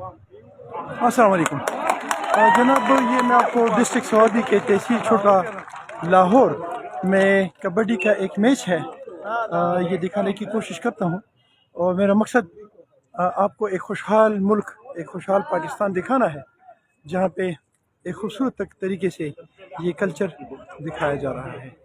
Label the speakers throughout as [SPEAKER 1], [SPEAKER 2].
[SPEAKER 1] अस्सलाम वालेकुम जनाब, ये मैं आपको डिस्ट्रिक्ट स्वाबी के तहसील छोटा लाहौर में कबड्डी का एक मैच है ये दिखाने की कोशिश करता हूँ। और मेरा मकसद आपको एक खुशहाल मुल्क, एक खुशहाल पाकिस्तान दिखाना है, जहाँ पे एक खूबसूरत तरीके से ये कल्चर दिखाया जा रहा है।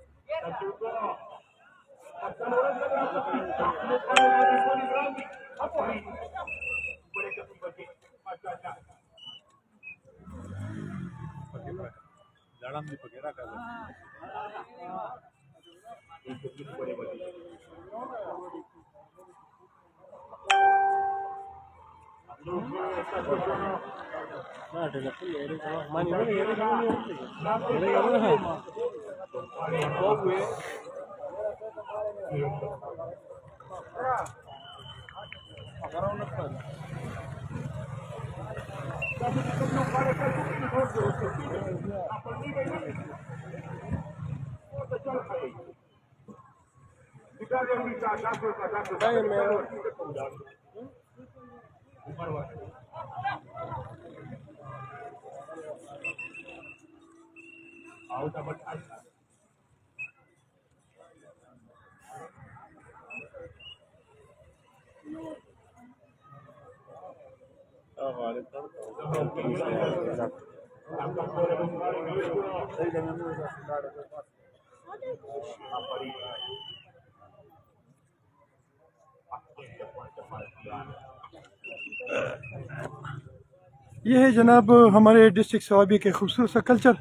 [SPEAKER 1] ये है जनाब हमारे डिस्ट्रिक्ट स्वाबी के खूबसूरत सा कल्चर,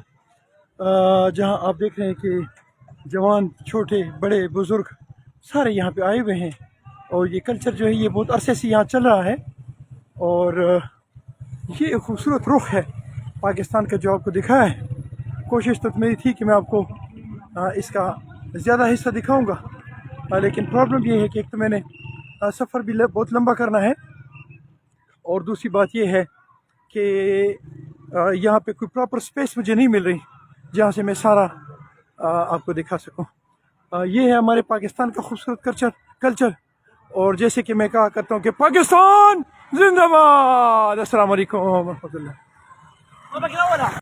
[SPEAKER 1] जहां आप देख रहे हैं कि जवान, छोटे, बड़े, बुज़ुर्ग सारे यहाँ पे आए हुए हैं। और ये कल्चर जो है ये बहुत अरसे से यहाँ चल रहा है। और ये एक खूबसूरत रुख है पाकिस्तान का जो आपको दिखाया है। कोशिश तो मेरी थी कि मैं आपको इसका ज़्यादा हिस्सा दिखाऊंगा, लेकिन प्रॉब्लम ये है कि एक तो मैंने सफ़र भी बहुत लंबा करना है, और दूसरी बात ये है कि यहाँ पे कोई प्रॉपर स्पेस मुझे नहीं मिल रही जहाँ से मैं सारा आपको दिखा सकूँ। ये है हमारे पाकिस्तान का खूबसूरत कल्चर। और जैसे कि मैं कहा करता हूँ कि पाकिस्तान जिंदाबाद। अस्सलाम वालेकुम।